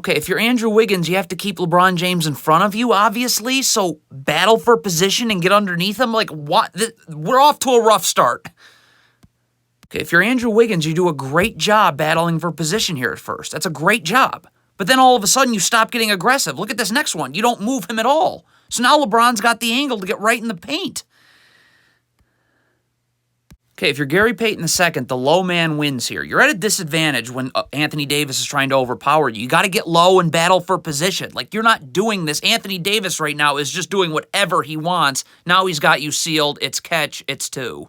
Okay, if you're Andrew Wiggins, you have to keep LeBron James in front of you, obviously, so battle for position and get underneath him. Like, what? We're off to a rough start. Okay, if you're Andrew Wiggins, you do a great job battling for position here at first. That's a great job. But then all of a sudden, you stop getting aggressive. Look at this next one. You don't move him at all. So now LeBron's got the angle to get right in the paint. Okay, if you're Gary Payton II, the low man wins here. You're at a disadvantage when Anthony Davis is trying to overpower you. You got to get low and battle for position. Like, you're not doing this. Anthony Davis right now is just doing whatever he wants. Now he's got you sealed. It's catch. It's two.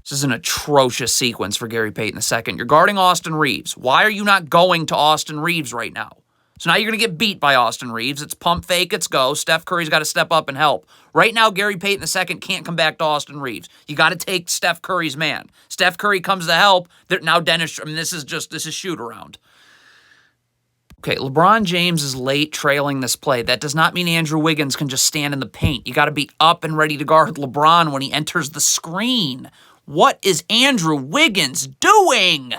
This is an atrocious sequence for Gary Payton II. You're guarding Austin Reeves. Why are you not going to Austin Reeves right now? So now you're going to get beat by Austin Reeves. It's pump fake, it's go. Steph Curry's got to step up and help. Right now, Gary Payton II can't come back to Austin Reeves. You got to take Steph Curry's man. Steph Curry comes to help. Now Dennis, this is shoot around. Okay, LeBron James is late trailing this play. That does not mean Andrew Wiggins can just stand in the paint. You got to be up and ready to guard LeBron when he enters the screen. What is Andrew Wiggins doing?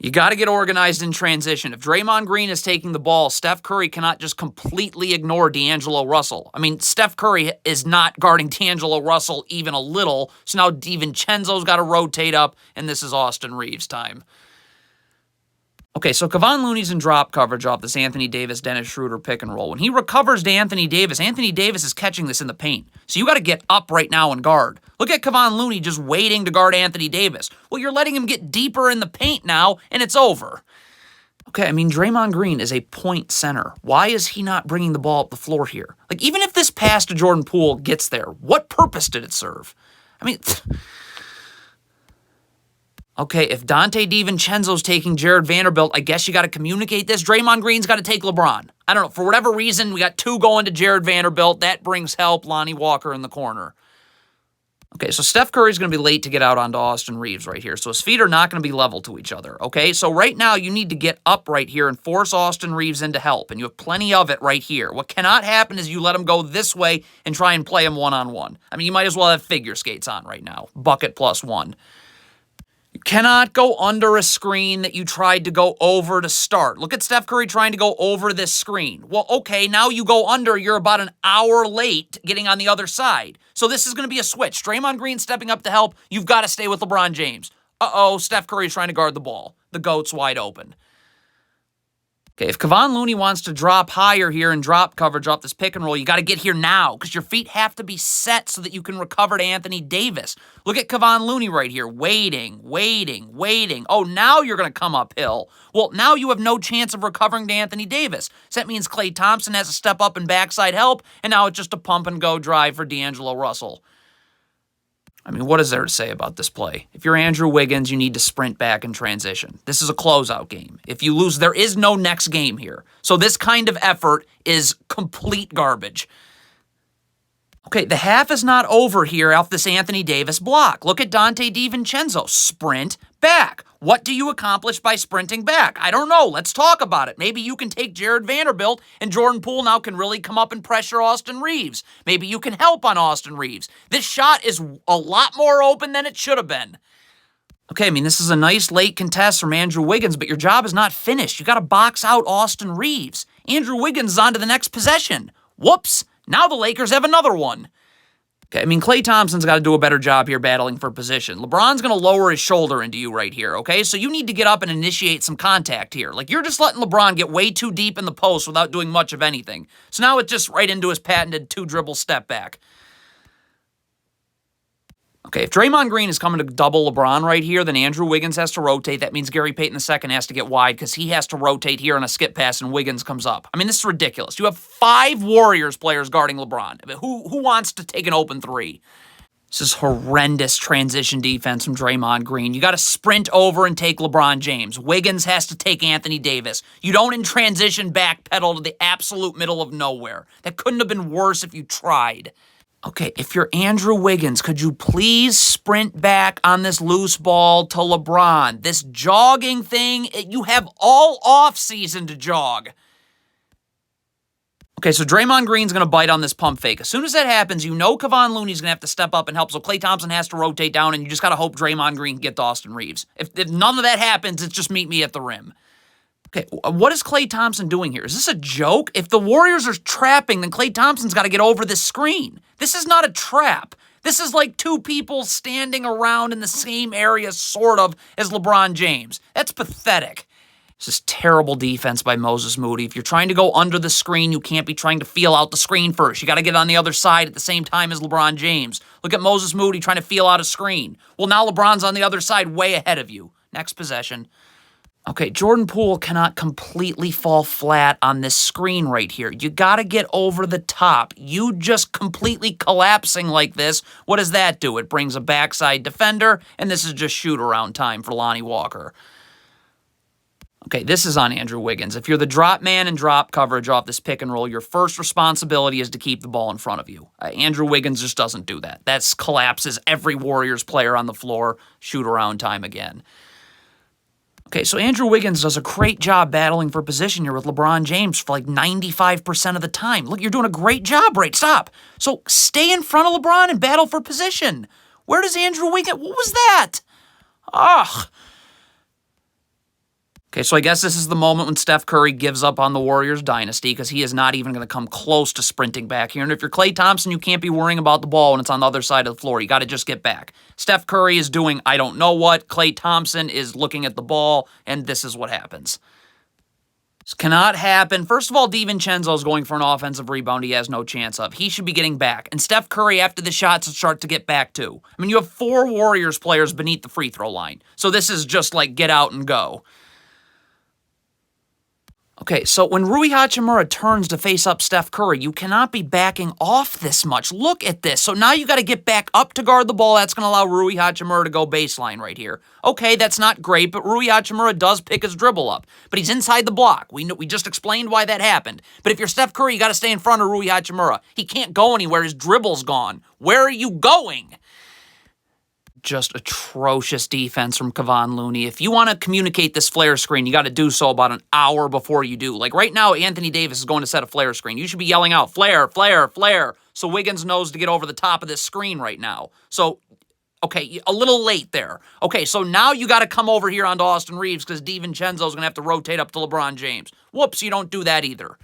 You got to get organized in transition. If Draymond Green is taking the ball, Steph Curry cannot just completely ignore D'Angelo Russell. I mean, Steph Curry is not guarding D'Angelo Russell even a little, so now DiVincenzo's got to rotate up, and this is Austin Reeves' time. Okay, so Kevon Looney's in drop coverage off this Anthony Davis-Dennis Schroeder pick and roll. When he recovers to Anthony Davis is catching this in the paint. So you got to get up right now and guard. Look at Kevon Looney just waiting to guard Anthony Davis. Well, you're letting him get deeper in the paint now, and it's over. Okay, I mean, Draymond Green is a point center. Why is he not bringing the ball up the floor here? Like, even if this pass to Jordan Poole gets there, what purpose did it serve? I mean... Okay, if Dante DiVincenzo's taking Jared Vanderbilt, I guess you got to communicate this. Draymond Green's got to take LeBron. I don't know. For whatever reason, we got two going to Jared Vanderbilt. That brings help. Lonnie Walker in the corner. Okay, so Steph Curry's going to be late to get out onto Austin Reeves right here. So his feet are not going to be level to each other, okay? So right now, you need to get up right here and force Austin Reeves into help, and you have plenty of it right here. What cannot happen is you let him go this way and try and play him one-on-one. I mean, you might as well have figure skates on right now. Bucket +1. You cannot go under a screen that you tried to go over to start. Look at Steph Curry trying to go over this screen. Well, okay, now you go under. You're about an hour late getting on the other side. So this is going to be a switch. Draymond Green stepping up to help. You've got to stay with LeBron James. Uh-oh, Steph Curry's trying to guard the ball. The GOAT's wide open. Okay, if Kevon Looney wants to drop higher here and drop coverage off this pick and roll, you got to get here now because your feet have to be set so that you can recover to Anthony Davis. Look at Kevon Looney right here, waiting. Oh, now you're going to come uphill. Well, now you have no chance of recovering to Anthony Davis. So that means Klay Thompson has to step up and backside help, and now it's just a pump-and-go drive for D'Angelo Russell. I mean, what is there to say about this play? If you're Andrew Wiggins, you need to sprint back in transition. This is a closeout game. If you lose, there is no next game here. So this kind of effort is complete garbage. Okay, the half is not over here off this Anthony Davis block. Look at Dante DiVincenzo. Sprint back. What do you accomplish by sprinting back? I don't know. Let's talk about it. Maybe you can take Jared Vanderbilt and Jordan Poole now can really come up and pressure Austin Reeves. Maybe you can help on Austin Reeves. This shot is a lot more open than it should have been. Okay, I mean, this is a nice late contest from Andrew Wiggins, but your job is not finished. You got to box out Austin Reeves. Andrew Wiggins is on to the next possession. Whoops. Now the Lakers have another one. Okay, I mean, Klay Thompson's got to do a better job here battling for position. LeBron's going to lower his shoulder into you right here, okay? So you need to get up and initiate some contact here. Like, you're just letting LeBron get way too deep in the post without doing much of anything. So now it's just right into his patented two-dribble step back. Okay, if Draymond Green is coming to double LeBron right here, then Andrew Wiggins has to rotate. That means Gary Payton II has to get wide because he has to rotate here on a skip pass and Wiggins comes up. I mean, this is ridiculous. You have 5 Warriors players guarding LeBron. I mean, who wants to take an open 3? This is horrendous transition defense from Draymond Green. You got to sprint over and take LeBron James. Wiggins has to take Anthony Davis. You don't in transition backpedal to the absolute middle of nowhere. That couldn't have been worse if you tried. Okay, if you're Andrew Wiggins, could you please sprint back on this loose ball to LeBron? This jogging thing, you have all offseason to jog. Okay, so Draymond Green's going to bite on this pump fake. As soon as that happens, you know Kevon Looney's going to have to step up and help, so Klay Thompson has to rotate down, and you just got to hope Draymond Green can get to Austin Reeves. If none of that happens, it's just meet me at the rim. Okay, what is Klay Thompson doing here? Is this a joke? If the Warriors are trapping, then Klay Thompson's got to get over this screen. This is not a trap. This is like two people standing around in the same area, sort of, as LeBron James. That's pathetic. This is terrible defense by Moses Moody. If you're trying to go under the screen, you can't be trying to feel out the screen first. You got to get on the other side at the same time as LeBron James. Look at Moses Moody trying to feel out a screen. Well, now LeBron's on the other side way ahead of you. Next possession. Okay, Jordan Poole cannot completely fall flat on this screen right here. You got to get over the top. You just completely collapsing like this, what does that do? It brings a backside defender, and this is just shoot-around time for Lonnie Walker. Okay, this is on Andrew Wiggins. If you're the drop man and drop coverage off this pick and roll, your first responsibility is to keep the ball in front of you. Andrew Wiggins just doesn't do that. That collapses every Warriors player on the floor. Shoot-around time again. Okay, so Andrew Wiggins does a great job battling for position here with LeBron James for like 95% of the time. Look, you're doing a great job, right? Stop. So stay in front of LeBron and battle for position. Where does Andrew Wiggins... What was that? Ugh. Okay, so I guess this is the moment when Steph Curry gives up on the Warriors dynasty because he is not even going to come close to sprinting back here. And if you're Klay Thompson, you can't be worrying about the ball when it's on the other side of the floor. You got to just get back. Steph Curry is doing I don't know what. Klay Thompson is looking at the ball, and this is what happens. This cannot happen. First of all, DiVincenzo is going for an offensive rebound he has no chance of. He should be getting back. And Steph Curry, after the shots, start to get back too. I mean, you have 4 Warriors players beneath the free throw line. So this is just like get out and go. Okay, so when Rui Hachimura turns to face up Steph Curry, you cannot be backing off this much. Look at this. So now you got to get back up to guard the ball. That's going to allow Rui Hachimura to go baseline right here. Okay, that's not great, but Rui Hachimura does pick his dribble up. But he's inside the block. We just explained why that happened. But if you're Steph Curry, you got to stay in front of Rui Hachimura. He can't go anywhere. His dribble's gone. Where are you going? Just atrocious defense from Kevon Looney. If you want to communicate this flare screen, you got to do so about an hour before you do. Like right now, Anthony Davis is going to set a flare screen. You should be yelling out, flare, flare, flare, so Wiggins knows to get over the top of this screen right now. So, okay, a little late there. Okay, so now you got to come over here onto Austin Reeves because DiVincenzo is going to have to rotate up to LeBron James. Whoops, you don't do that either.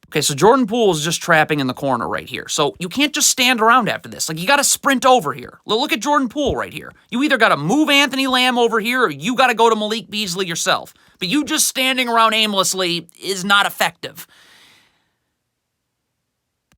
Okay, so Jordan Poole is just trapping in the corner right here. So you can't just stand around after this. Like, you got to sprint over here. Look at Jordan Poole right here. You either got to move Anthony Lamb over here or you got to go to Malik Beasley yourself. But you just standing around aimlessly is not effective.